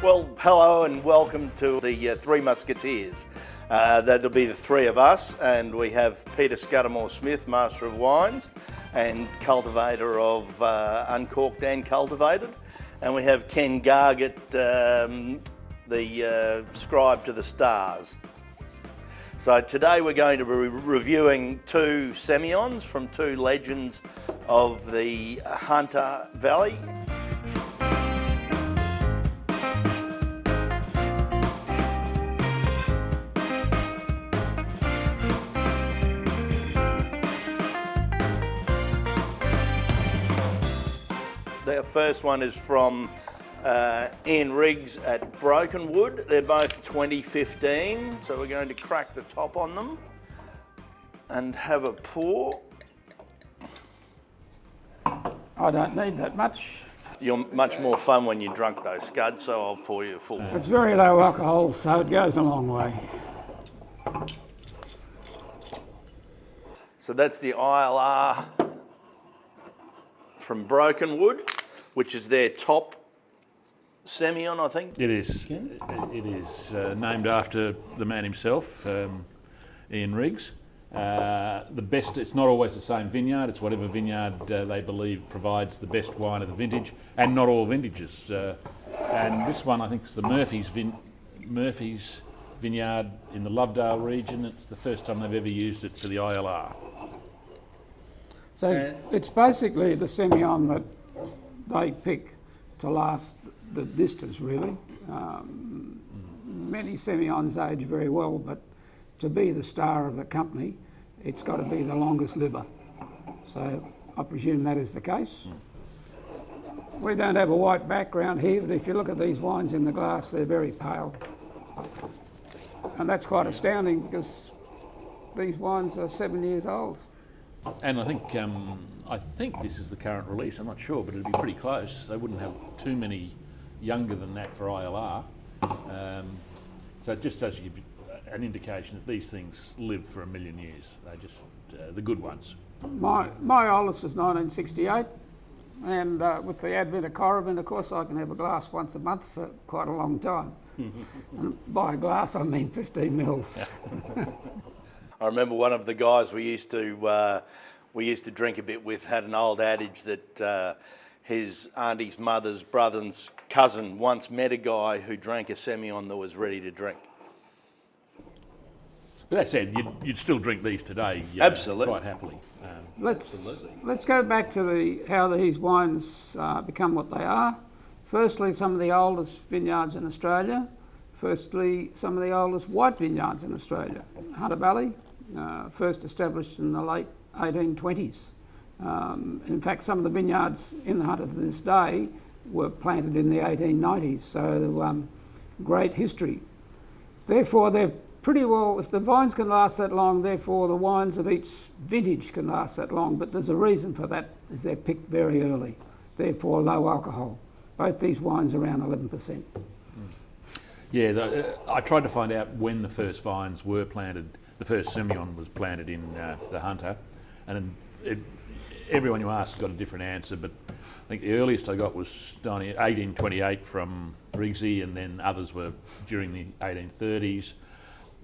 Well, hello and welcome to the Three Muscateers. That'll be the three of us, and we have Peter Scudamore-Smith, Master of Wines and cultivator of Uncorked and Cultivated. And we have Ken Gargett, the scribe to the stars. So today we're going to be reviewing two Semillons from two legends of the Hunter Valley. The first one is from Ian Riggs at Brokenwood. They're both 2015, so we're going to crack the top on them and have a pour. I don't need that much. You're much more fun when you're drunk though, Scud, so I'll pour you a full one. It's very low alcohol, so it goes a long way. So that's the ILR from Brokenwood, which is their top Semillon, I think. It is. It is named after the man himself, Ian Riggs. The best. It's not always the same vineyard. It's whatever vineyard they believe provides the best wine of the vintage, and not all vintages. And this one, I think, is the Murphy's Vineyard in the Lovedale region. It's the first time they've ever used it for the ILR. So it's basically the Semillon that they pick to last the distance, really. Many Semillons age very well, but to be the star of the company, it's got to be the longest liver. So I presume that is the case. We don't have a white background here, but if you look at these wines in the glass, they're very pale. And that's quite astounding because these wines are 7 years old. And I think this is the current release. I'm not sure, but it'd be pretty close. They wouldn't have too many younger than that for ILR. So it just does give you an indication that these things live for 1 million years. They're just the good ones. My oldest is 1968, and with the advent of Coravin, of course, I can have a glass once a month for quite a long time. And by a glass, I mean 15 mils. I remember one of the guys we used to drink a bit with had an old adage that his auntie's mother's brother's cousin once met a guy who drank a Semillon that was ready to drink. But that said, you'd still drink these today, absolutely, quite happily. Let's go back to how these wines become what they are. Firstly, some of the oldest vineyards in Australia. Firstly, some of the oldest white vineyards in Australia. Hunter Valley, first established in the late 1820s. In fact, some of the vineyards in the Hunter to this day were planted in the 1890s, so great history. Therefore, they're pretty well, if the vines can last that long, therefore the wines of each vintage can last that long, but there's a reason for that, is they're picked very early, therefore low alcohol. Both these wines are around 11%. Yeah, I tried to find out when the first vines were planted. The first Semillon was planted in the Hunter, and everyone you asked has got a different answer, but I think the earliest I got was 1828 from Riggsy, and then others were during the 1830s.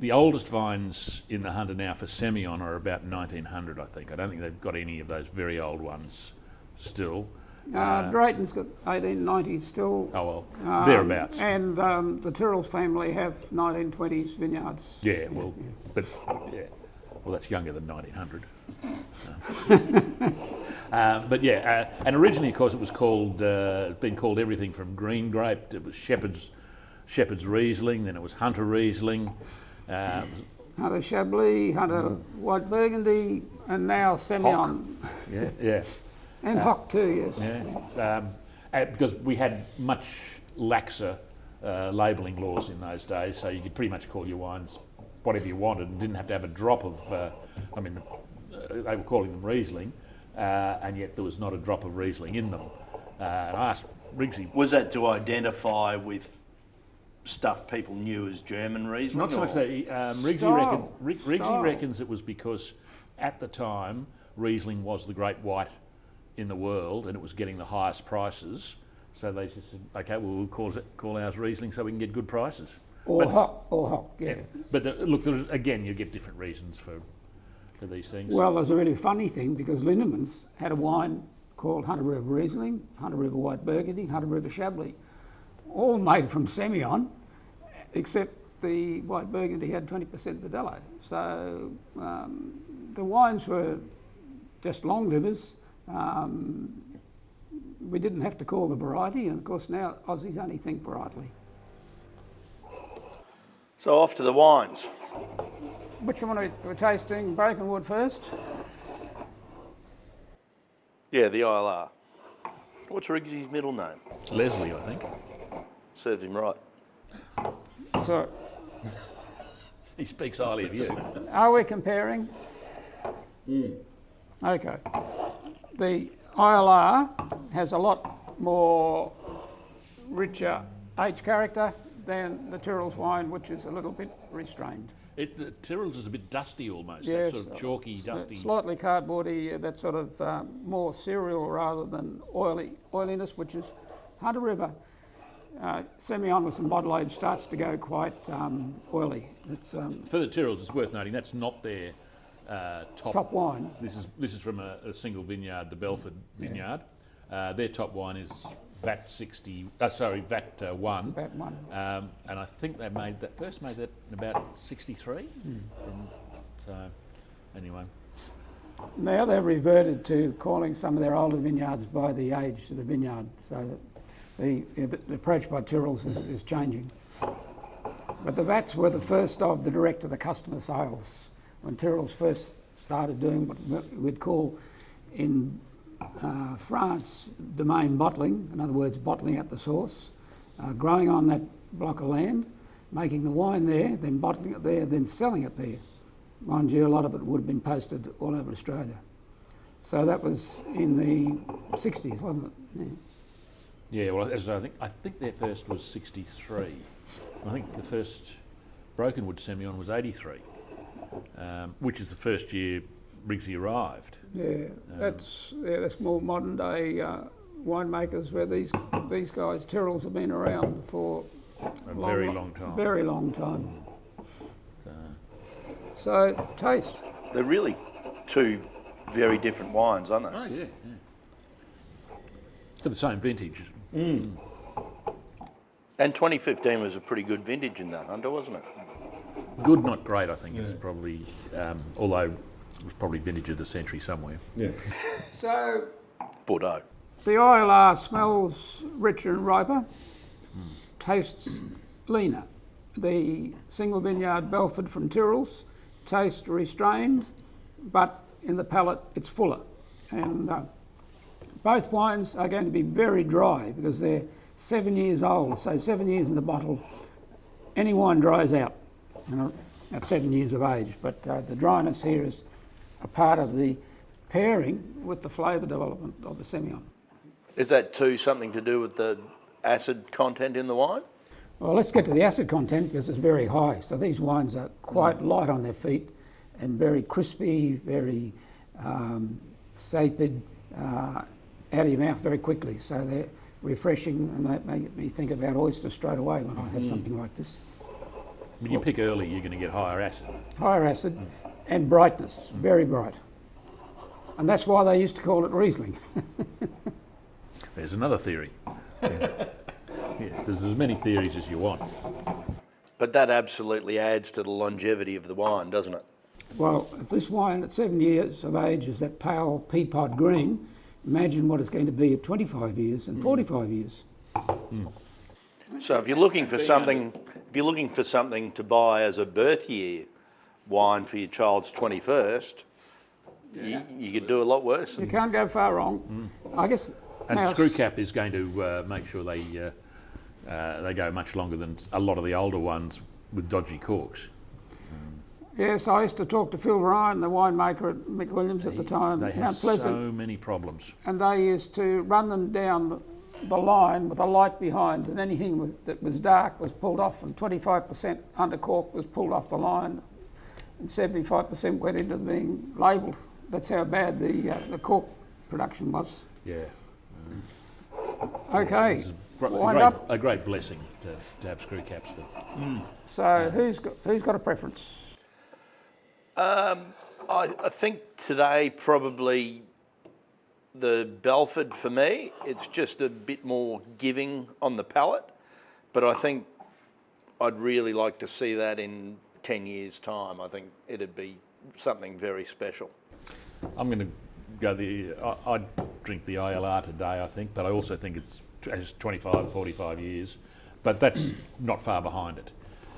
The oldest vines in the Hunter now for Semillon are about 1900, I think. I don't think they've got any of those very old ones still. Drayton's got 1890s still. Oh well, thereabouts. And the Tyrrell family have 1920s vineyards. Yeah, well, but yeah, well that's younger than 1900. But yeah, and originally, of course, it was called, been called everything from green grape. It was Shepherd's Riesling, then it was Hunter Riesling. Hunter Chablis, Hunter White Burgundy, and now Semillon. Yeah. And Hock too, yes. Yeah, because we had much laxer labelling laws in those days, so you could pretty much call your wines whatever you wanted and didn't have to have a drop of, they were calling them Riesling, and yet there was not a drop of Riesling in them. And I asked Riggsy... Was that to identify with stuff people knew as German Riesling? Not so much that. Riggsy reckons it was because at the time Riesling was the great white in the world and it was getting the highest prices, So they just said, okay, well, we'll call ours Riesling so we can get good prices. Or hock, yeah. But look, again, you get different reasons for these things. Well, there's a really funny thing because Lindemans had a wine called Hunter River Riesling, Hunter River White Burgundy, Hunter River Chablis, all made from Semillon, except the White Burgundy had 20% Verdelho. So the wines were just long livers. We didn't have to call the variety, and of course now Aussies only think varietally. So off to the wines. Which one we're tasting? Brokenwood first. Yeah, the ILR. What's Riggsy's middle name? Leslie, I think. Serves him right. So, He speaks highly of you. are we comparing? Okay. The ILR has a lot more richer age character than the Tyrrell's wine, which is a little bit restrained. The Tyrrell's is a bit dusty almost, Yes, that sort of chalky, dusty. Slightly cardboardy, that sort of more cereal rather than oiliness, which is Hunter River. Semillon with some bottle age starts to go quite oily. It's For the Tyrrell's, it's worth noting that's not their top wine. This is from a single vineyard, the Belford Vineyard. Their top wine is VAT 60. VAT 1. VAT 1. And I think they first made that in about 63. So anyway. Now they've reverted to calling some of their older vineyards by the age of the vineyard, so that the approach by Tyrrell's is changing. But the VATs were the first of the direct-to-the-customer sales. When Tyrrell's first started doing what we'd call in France domain bottling, in other words, bottling at the source, growing on that block of land, making the wine there, then bottling it there, then selling it there. Mind you, a lot of it would have been posted all over Australia. So that was in the 60s, wasn't it? Yeah, well, I think their first was 63. I think the first Brokenwood Semillon was 83, which is the first year Riggsy arrived. Yeah, that's more modern day winemakers where these guys, Tyrrell's, have been around for a very long time. Very long time. So taste. They're really two very different wines, aren't they? Oh, yeah. For the same vintage. And 2015 was a pretty good vintage in that Hunter, wasn't it? Good, not great, I think, is probably, although it was probably vintage of the century somewhere. Yeah. So Bordeaux. the ILR smells richer and riper, tastes leaner. The single vineyard Belford from Tyrrell's tastes restrained, but in the palate it's fuller. And both wines are going to be very dry because they're 7 years old, so 7 years in the bottle. Any wine dries out, at 7 years of age, but the dryness here is a part of the pairing with the flavour development of the Semillon. Is that too something to do with the acid content in the wine? Well, let's get to the acid content because it's very high. So these wines are quite light on their feet and very crispy, very sapid, out of your mouth very quickly. So they're refreshing and they make me think about oysters straight away when I have something like this. When you pick early, you're going to get higher acid. Higher acid and brightness, very bright. And that's why they used to call it Riesling. There's another theory. Yeah, there's as many theories as you want. But that absolutely adds to the longevity of the wine, doesn't it? Well, if this wine at 7 years of age is that pale peapod green, imagine what it's going to be at 25 years and 45 years. So if you're looking for something, to buy as a birth year wine for your child's 21st, you could do a lot worse. You can't go far wrong. I guess. And now, Screw Cap is going to make sure they go much longer than a lot of the older ones with dodgy corks. Yes, I used to talk to Phil Ryan, the winemaker at McWilliams at the time, They had Mount Pleasant, so many problems. and they used to run them down the line with a light behind, and anything that was dark was pulled off, and 25% under cork was pulled off the line, and 75% went into being labelled. That's how bad the cork production was. Yeah. Okay. Wind A up. great blessing to have screw caps. So who's got a preference? I think today probably the Belford for me. It's just a bit more giving on the palate, but I think I'd really like to see that in 10 years' time. I think it'd be something very special. I'm going to go I'd drink the ILR today, I think, but I also think it's 25, 45 years, but that's not far behind it.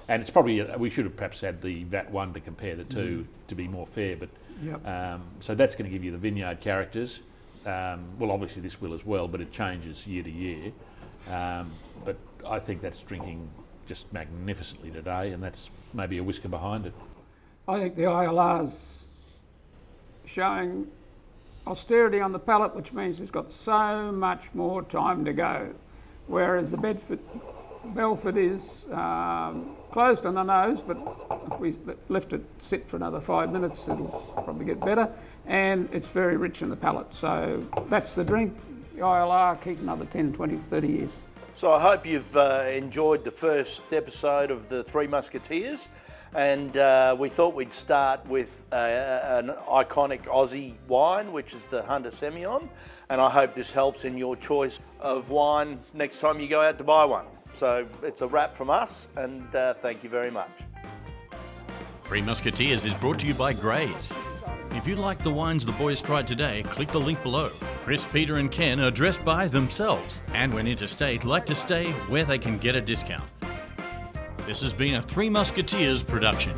And it's probably, we should have perhaps had the VAT 1 to compare the two to be more fair, but so that's going to give you the Vineyard characters. Well, obviously this will as well, but it changes year to year. But I think that's drinking just magnificently today, and that's maybe a whisker behind it. I think the ILR's showing austerity on the palate, which means it's got so much more time to go, whereas the Belford is closed on the nose, but if we left it sit for another 5 minutes, it'll probably get better, and it's very rich in the palate. So that's the drink. The ILR, keep another 10, 20, 30 years. So I hope you've enjoyed the first episode of the Three Muscateers, and we thought we'd start with an iconic Aussie wine, which is the Hunter Semillon, and I hope this helps in your choice of wine next time you go out to buy one. So it's a wrap from us, and thank you very much. Three Muscateers is brought to you by Grays. If you like the wines the boys tried today, click the link below. Chris, Peter and Ken are dressed by themselves, and when interstate, like to stay where they can get a discount. This has been a Three Muscateers production.